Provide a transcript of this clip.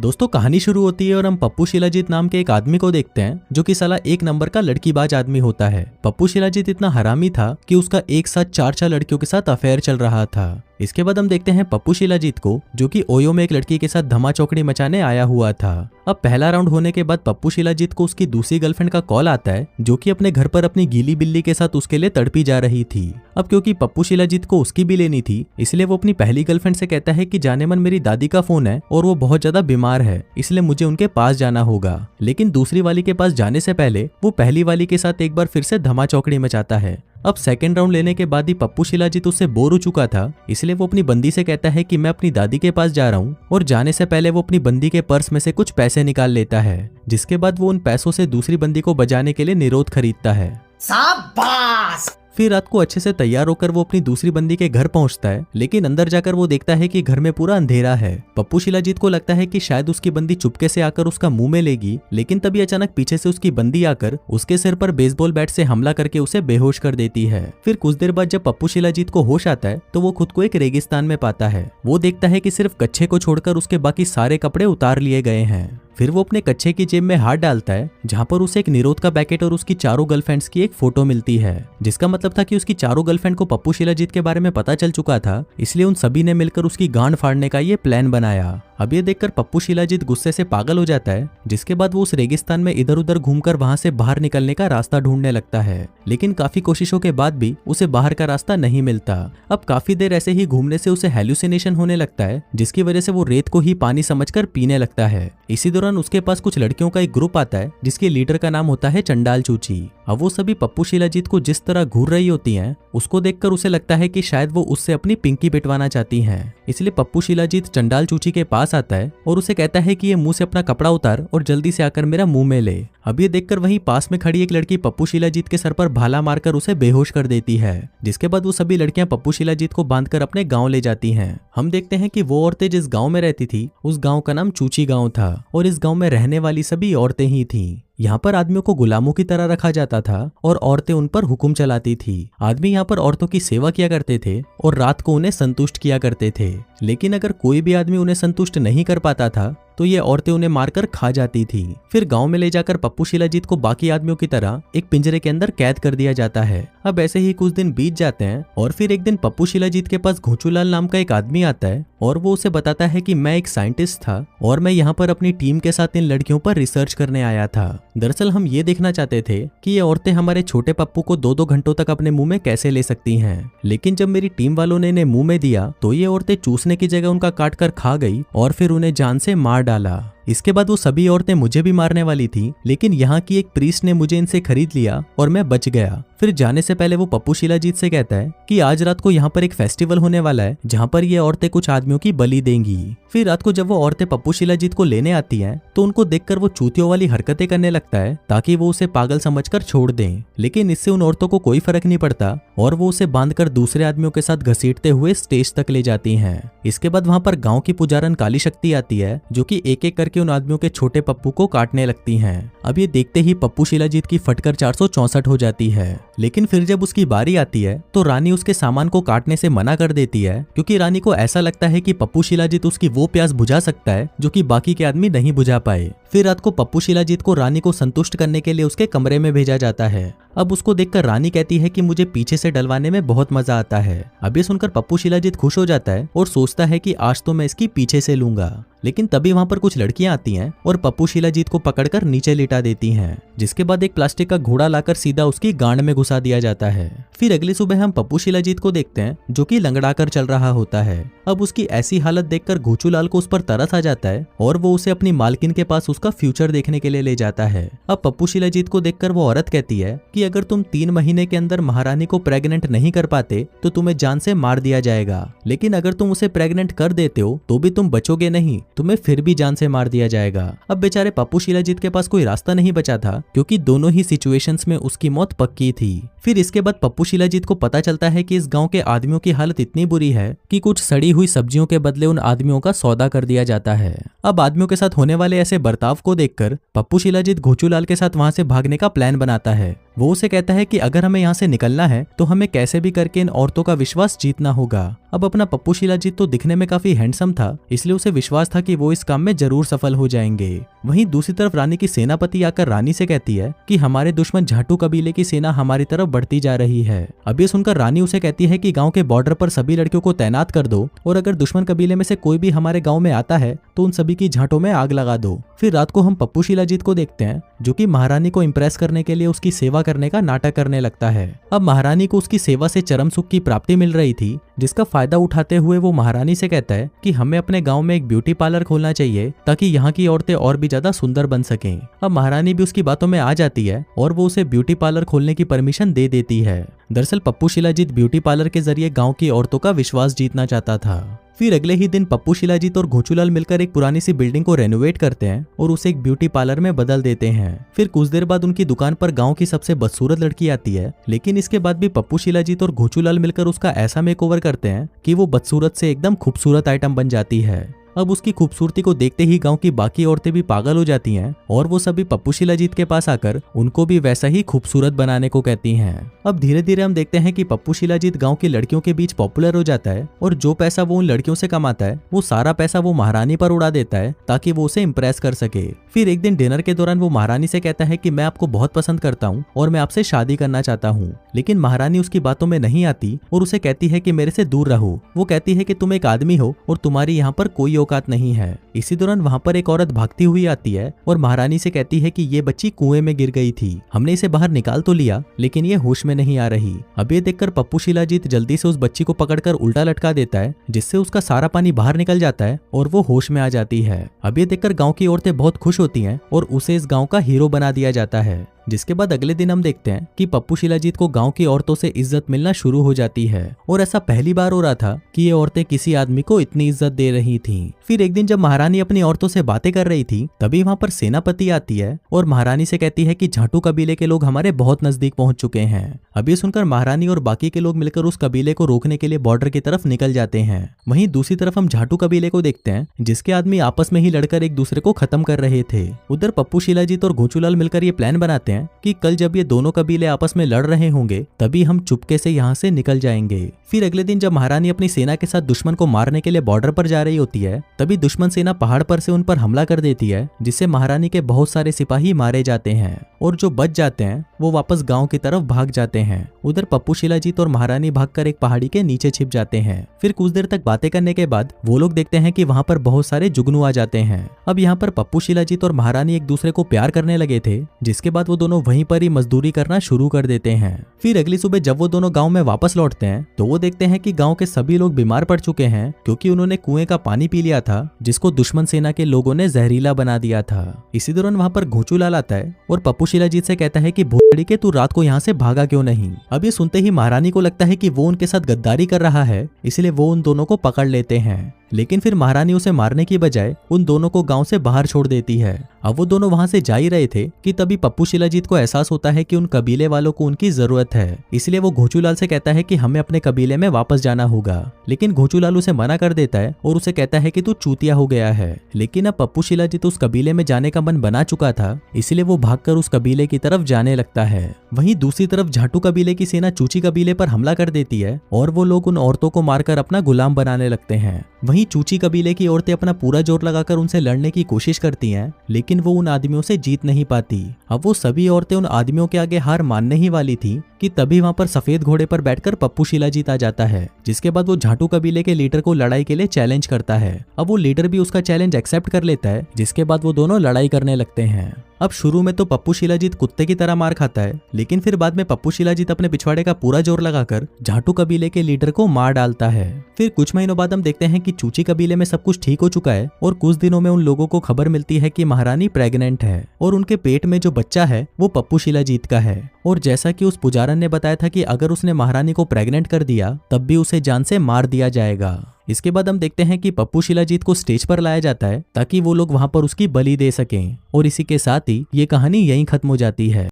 दोस्तों कहानी शुरू होती है और हम पप्पू शिलाजीत नाम के एक आदमी को देखते हैं जो कि साला एक नंबर का लड़कीबाज आदमी होता है। पप्पू शिलाजीत इतना हरामी था कि उसका एक साथ चार लड़कियों के साथ अफेयर चल रहा था। इसके बाद हम देखते हैं पप्पू शिलाजीत को जो कि ओयो में एक लड़की के साथ धमा चौकड़ी मचाने आया हुआ था। अब पहला राउंड होने के बाद पप्पू शिलाजीत को उसकी दूसरी गर्लफ्रेंड का कॉल आता है जो कि अपने घर पर अपनी गीली बिल्ली के साथ उसके लिए तड़पी जा रही थी। अब क्योंकि पप्पू शिलाजीत को उसकी भी लेनी थी इसलिए वो अपनी पहली गर्लफ्रेंड से कहता है कि जाने मन मेरी दादी का फोन है और वो बहुत ज्यादा बीमार है इसलिए मुझे उनके पास जाना होगा। लेकिन दूसरी वाली के पास जाने से पहले वो पहली वाली के साथ एक बार फिर से धमा चौकड़ी मचाता है। अब सेकंड राउंड लेने के बाद ही पप्पू शिलाजीत उससे बोर हो चुका था इसलिए वो अपनी बंदी से कहता है कि मैं अपनी दादी के पास जा रहा हूँ और जाने से पहले वो अपनी बंदी के पर्स में से कुछ पैसे निकाल लेता है, जिसके बाद वो उन पैसों से दूसरी बंदी को बजाने के लिए निरोध खरीदता है। शाबाश। फिर रात को अच्छे से तैयार होकर वो अपनी दूसरी बंदी के घर पहुंचता है, लेकिन अंदर जाकर वो देखता है कि घर में पूरा अंधेरा है। पप्पू शिलाजीत को लगता है कि शायद उसकी बंदी चुपके से आकर उसका मुंह में लेगी, लेकिन तभी अचानक पीछे से उसकी बंदी आकर उसके सिर पर बेसबॉल बैट से हमला करके उसे बेहोश कर देती है। फिर कुछ देर बाद जब पप्पू शिलाजीत को होश आता है तो वो खुद को एक रेगिस्तान में पाता है। वो देखता है कि सिर्फ कच्छे को छोड़कर उसके बाकी सारे कपड़े उतार लिए गए हैं। फिर वो अपने कच्छे की जेब में हाथ डालता है जहाँ पर उसे एक निरोध का पैकेट और उसकी चारों गर्लफ्रेंड्स की एक फोटो मिलती है, जिसका मतलब था कि उसकी चारों गर्लफ्रेंड को पप्पू शिलाजीत के बारे में पता चल चुका था, इसलिए उन सभी ने मिलकर उसकी गांड फाड़ने का ये प्लान बनाया। अब ये देखकर पप्पू शिलाजीत गुस्से से पागल हो जाता है, जिसके बाद वो उस रेगिस्तान में इधर उधर घूमकर वहां से बाहर निकलने का रास्ता ढूंढने लगता है, लेकिन काफी कोशिशों के बाद भी उसे बाहर का रास्ता नहीं मिलता। अब काफी देर ऐसे ही घूमने से उसे हेल्यूसिनेशन होने लगता है, जिसकी वजह से वो रेत को ही पानी समझकर पीने लगता है। इसी दौरान उसके पास कुछ लड़कियों का एक ग्रुप आता है जिसके लीडर का नाम होता है चंडाल चूची। अब वो सभी पप्पू शिलाजीत को जिस तरह घूर रही होती हैं, उसको देखकर उसे लगता है कि शायद वो उससे अपनी पिंकी पिटवाना चाहती हैं। इसलिए पप्पू शिलाजीत चंडाल चूची के पास आता है और उसे कहता है कि ये मुंह से अपना कपड़ा उतार और जल्दी से आकर मेरा मुंह में ले। अब ये देखकर वहीं पास में खड़ी एक लड़की पप्पू शिलाजीत के सर पर भाला मारकर उसे बेहोश कर देती है, जिसके बाद वो सभी लड़कियां पप्पू शिलाजीत को बांधकर अपने गांव ले जाती हैं। हम देखते हैं कि वो औरतें जिस गांव में रहती थी उस गांव का नाम चूची गांव था और इस गांव में रहने वाली सभी औरतें ही थीं। यहाँ पर आदमियों को गुलामों की तरह रखा जाता था और औरतें उन पर हुक्म चलाती थी। आदमी यहाँ पर औरतों की सेवा किया करते थे और रात को उन्हें संतुष्ट किया करते थे, लेकिन अगर कोई भी आदमी उन्हें संतुष्ट नहीं कर पाता था तो ये औरतें उन्हें मारकर खा जाती थी। फिर गांव में ले जाकर पप्पू शिलाजीत को बाकी आदमियों की तरह एक पिंजरे के अंदर कैद कर दिया जाता है। अब ऐसे ही कुछ दिन बीत जाते हैं और फिर एक दिन पप्पू शिलाजीत के पास घोचूलाल नाम का एक आदमी आता है और वो उसे बताता है कि मैं एक साइंटिस्ट था और मैं यहाँ पर अपनी टीम के साथ इन लड़कियों पर रिसर्च करने आया था। दरअसल हम ये देखना चाहते थे कि ये औरतें हमारे छोटे पप्पू को 2-2 घंटों तक अपने मुंह में कैसे ले सकती हैं, लेकिन जब मेरी टीम वालों ने इन्हें मुंह में दिया तो ये औरतें चूसने की जगह उनका काट कर खा गई और फिर उन्हें जान से मार डाला। इसके बाद वो सभी औरतें मुझे भी मारने वाली थी, लेकिन यहाँ की एक प्रीस्ट ने मुझे इनसे खरीद लिया और मैं बच गया। फिर जाने से पहले वो पप्पू शिलाजीत से कहता है कि आज रात को यहाँ पर एक फेस्टिवल होने वाला है जहाँ पर ये औरतें कुछ आदमियों की बलि देंगी। फिर रात को जब वो औरतें पप्पू शिलाजीत को लेने आती हैं तो उनको देखकर वो चूतियों वाली हरकतें करने लगता है ताकि वो उसे पागल समझकर छोड़ दें, लेकिन इससे उन औरतों को कोई फर्क नहीं पड़ता और वो उसे बांधकर दूसरे आदमियों के साथ घसीटते हुए स्टेज तक ले जाती हैं। इसके बाद वहाँ पर गाँव की पुजारन काली शक्ति आती है जो कि एक एक करके उन आदमियों के छोटे पप्पू को काटने लगती हैं। अब ये देखते ही पप्पू शिलाजीत की फटकर 464 हो जाती है, लेकिन फिर जब उसकी बारी आती है तो रानी उसके सामान को काटने से मना कर देती है, क्योंकि रानी को ऐसा लगता है कि पप्पू शिलाजीत उसकी वो प्यास बुझा सकता है जो कि बाकी के आदमी नहीं बुझा पाए। फिर रात को पप्पू शिलाजीत को रानी को संतुष्ट करने के लिए उसके कमरे में भेजा जाता है। अब उसको देखकर रानी कहती है कि मुझे पीछे से डलवाने में बहुत मजा आता है। अब ये सुनकर पप्पू शिलाजीत खुश हो जाता है और सोचता है कि आज तो मैं इसकी पीछे से लूंगा, लेकिन तभी वहां पर कुछ लड़कियां आती हैं और पप्पू शिलाजीत को पकड़कर नीचे लिटा देती हैं, जिसके बाद एक प्लास्टिक का घोड़ा लाकर सीधा उसकी गांड में घुसा दिया जाता है। फिर अगली सुबह हम पप्पू शिलाजीत को देखते हैं जो कि लंगड़ाकर चल रहा होता है। अब उसकी ऐसी हालत देखकर घोचूलाल को उस पर तरस आ जाता है और वो उसे अपनी मालकिन के पास उसका फ्यूचर देखने के लिए ले जाता है। अब पप्पू शिलाजीत को देखकर वो औरत कहती है कि अगर तुम 3 महीने के अंदर महारानी को प्रेग्नेंट नहीं कर पाते तो तुम्हें जान से मार दिया जाएगा, लेकिन अगर तुम उसे प्रेग्नेंट कर देते हो तो भी तुम बचोगे नहीं, तुम्हें फिर भी जान से मार दिया जाएगा। अब बेचारे पप्पू शिलाजीत के पास कोई रास्ता नहीं बचा था, क्योंकि दोनों ही सिचुएशंस में उसकी मौत पक्की थी। फिर इसके बाद पप्पू शिलाजीत को पता चलता है कि इस गांव के आदमियों की हालत इतनी बुरी है कि कुछ सड़ी हुई सब्जियों के बदले उन आदमियों का सौदा कर दिया जाता है। अब आदमियों के साथ होने वाले ऐसे बर्ताव को देखकर पप्पू शिलाजीत घोचूलाल के साथ वहां से भागने का प्लान बनाता है। वो उसे कहता है कि अगर हमें यहाँ से निकलना है तो हमें कैसे भी करके इन औरतों का विश्वास जीतना होगा। अब अपना पप्पू शिलाजीत तो दिखने में काफी हैंडसम था, इसलिए उसे विश्वास था कि वो इस काम में जरूर सफल हो जाएंगे। वहीं दूसरी तरफ रानी की सेनापति आकर रानी से कहती है कि हमारे दुश्मन झाटू कबीले की सेना हमारी तरफ बढ़ती जा रही है। अब ये सुनकर रानी उसे कहती है कि गांव के बॉर्डर पर सभी लड़कियों को तैनात कर दो और अगर दुश्मन कबीले में से कोई भी हमारे गांव में आता है तो उन सभी की झांटों में आग लगा दो। फिर रात को हम पप्पू शिलाजीत को देखते हैं जो कि महारानी को इम्प्रेस करने के लिए उसकी सेवा करने का नाटक करने लगता है। अब महारानी को उसकी सेवा से चरम सुख की प्राप्ति मिल रही थी, जिसका फायदा उठाते हुए वो महारानी से कहता है कि हमें अपने गांव में एक ब्यूटी पार्लर खोलना चाहिए ताकि यहाँ की औरतें और भी ज्यादा सुंदर बन सकें। अब महारानी भी उसकी बातों में आ जाती है और वो उसे ब्यूटी पार्लर खोलने की परमिशन दे देती है। दरअसल पप्पू शिलाजीत ब्यूटी पार्लर के जरिए गांव की औरतों का विश्वास जीतना चाहता था। फिर अगले ही दिन पप्पू शिलाजीत और घोचूलाल मिलकर एक पुरानी सी बिल्डिंग को रेनोवेट करते हैं और उसे एक ब्यूटी पार्लर में बदल देते हैं। फिर कुछ देर बाद उनकी दुकान पर गांव की सबसे बदसूरत लड़की आती है, लेकिन इसके बाद भी पप्पू शिलाजीत और घोचूलाल मिलकर उसका ऐसा मेकओवर करते हैं कि वो बदसूरत से एकदम खूबसूरत आइटम बन जाती है। अब उसकी खूबसूरती को देखते ही गांव की बाकी औरतें भी पागल हो जाती हैं और वो सभी पप्पू शिलाजीत के पास आकर उनको भी वैसा ही खूबसूरत बनाने को कहती हैं। अब धीरे धीरे हम देखते हैं कि पप्पू शिलाजीत गांव की लड़कियों के बीच पॉपुलर हो जाता है और जो पैसा वो उन लड़कियों से कमाता है वो सारा पैसा वो महारानी पर उड़ा देता है ताकि वो उसे इम्प्रेस कर सके। फिर एक दिन डिनर के दौरान वो महारानी से कहता है कि मैं आपको बहुत पसंद करता हूँ और मैं आपसे शादी करना चाहता हूँ, लेकिन महारानी उसकी बातों में नहीं आती और उसे कहती है कि मेरे से दूर रहो। वो कहती है कि तुम एक आदमी हो और तुम्हारी यहाँ पर कोई औकात नहीं है। इसी दौरान वहाँ पर एक औरत भागती हुई आती है और महारानी से कहती है कि ये बच्ची कुएं में गिर गई थी, हमने इसे बाहर निकाल तो लिया लेकिन ये होश में नहीं आ रही। अब ये देखकर पप्पू शिलाजीत जल्दी से उस बच्ची को पकड़कर उल्टा लटका देता है, जिससे उसका सारा पानी बाहर निकल जाता है और वो होश में आ जाती है। अब ये देखकर गांव की औरतें बहुत खुश होती हैं और उसे इस गांव का हीरो बना दिया जाता है। जिसके बाद अगले दिन हम देखते हैं कि पप्पू शिलाजीत को गांव की औरतों से इज्जत मिलना शुरू हो जाती है और ऐसा पहली बार हो रहा था कि ये औरतें किसी आदमी को इतनी इज्जत दे रही थीं। फिर एक दिन जब महारानी अपनी औरतों से बातें कर रही थी तभी वहां पर सेनापति आती है और महारानी से कहती है कि झाटू कबीले के लोग हमारे बहुत नजदीक पहुंच चुके हैं। अब ये सुनकर महारानी और बाकी के लोग मिलकर उस कबीले को रोकने के लिए बॉर्डर की तरफ निकल जाते हैं। वहीं दूसरी तरफ हम झाटू कबीले को देखते हैं जिसके आदमी आपस में ही लड़कर एक दूसरे को खत्म कर रहे थे। उधर पप्पू शिलाजीत और घोचूलाल मिलकर ये प्लान बनाते हैं कि कल जब ये दोनों कबीले आपस में लड़ रहे होंगे तभी हम चुपके से यहाँ से निकल जाएंगे। फिर अगले दिन जब महारानी अपनी सेना के साथ दुश्मन को मारने के लिए बॉर्डर पर जा रही होती है तभी दुश्मन सेना पहाड़ पर से उन पर हमला कर देती है, जिससे महारानी के बहुत सारे सिपाही मारे जाते हैं और जो बच जाते हैं वो वापस गांव की तरफ भाग जाते हैं। उधर पप्पू शिलाजीत और महारानी भागकर एक पहाड़ी के नीचे छिप जाते हैं। फिर कुछ देर तक बातें करने के बाद वो लोग देखते हैं कि वहाँ पर बहुत सारे जुगनू आ जाते हैं। अब यहाँ पर पप्पू शिलाजीत और महारानी एक दूसरे को प्यार करने लगे थे, जिसके बाद वो दोनों वहीं पर ही मजदूरी करना शुरू कर देते हैं। फिर अगली सुबह जब वो दोनों गांव में वापस लौटते हैं तो वो देखते हैं कि गांव के सभी लोग बीमार पड़ चुके हैं क्योंकि उन्होंने कुएं का पानी पी लिया था जिसको दुश्मन सेना के लोगों ने जहरीला बना दिया था। इसी दौरान वहाँ पर घोचूलाल आता है और पप्पू शिलाजीत से कहता है कि भोसड़ी के तू रात को यहाँ से भागा क्यों नहीं। अब ये सुनते ही महारानी को लगता है कि वो उनके साथ गद्दारी कर रहा है, इसलिए वो उन दोनों को पकड़ लेते हैं। लेकिन फिर महारानी उसे मारने की बजाय उन दोनों को गांव से बाहर छोड़ देती है। अब वो दोनों वहां से जा ही रहे थे कि तभी पप्पू शिलाजीत को एहसास होता है कि उन कबीले वालों को उनकी जरूरत है, इसलिए वो घोचूलाल से कहता है कि हमें अपने कबीले में वापस जाना होगा। लेकिन घोचूलाल उसे मना कर देता है और उसे कहता है कि तू चूतिया हो गया है। लेकिन अब पप्पू शिलाजीत उस कबीले में जाने का मन बना चुका था, इसलिए वो भागकर उस कबीले की तरफ जाने लगता है। वहीं दूसरी तरफ झाटू कबीले की सेना चूची कबीले पर हमला कर देती है और वो लोग उन औरतों को मारकर अपना गुलाम बनाने लगते हैं। वहीं चूची कबीले की औरतें अपना पूरा जोर लगाकर उनसे लड़ने की कोशिश करती हैं, लेकिन वो उन आदमियों से जीत नहीं पाती। अब वो सभी औरतें उन आदमियों के आगे हार मानने ही वाली थी कि तभी वहां पर सफेद घोड़े पर बैठकर पप्पू शिलाजीत आ जाता है, जिसके बाद वो झाटू कबीले के लीडर को लड़ाई के लिए चैलेंज करता है। अब वो लीडर भी उसका चैलेंज एक्सेप्ट कर लेता है, जिसके बाद वो दोनों लड़ाई करने लगते हैं। अब शुरू में तो पप्पू शिलाजीत कुत्ते की तरह मार खाता है, लेकिन फिर बाद में पप्पू शिलाजीत अपने पिछवाड़े का पूरा जोर लगाकर झाटू कबीले के लीडर को मार डालता है। फिर कुछ महीनों बाद हम देखते हैं कि चूची कबीले में सब कुछ ठीक हो चुका है और कुछ दिनों में उन लोगों को खबर मिलती है कि महारानी प्रेग्नेंट है और उनके पेट में जो बच्चा है वो पप्पू शिलाजीत का है। और जैसा कि उस पुजारन ने बताया था कि अगर उसने महारानी को प्रेग्नेंट कर दिया तब भी उसे जान से मार दिया जाएगा। इसके बाद हम देखते हैं कि पप्पू शिलाजीत को स्टेज पर लाया जाता है ताकि वो लोग वहां पर उसकी बलि दे सकें और इसी के साथ ही ये कहानी यहीं खत्म हो जाती है।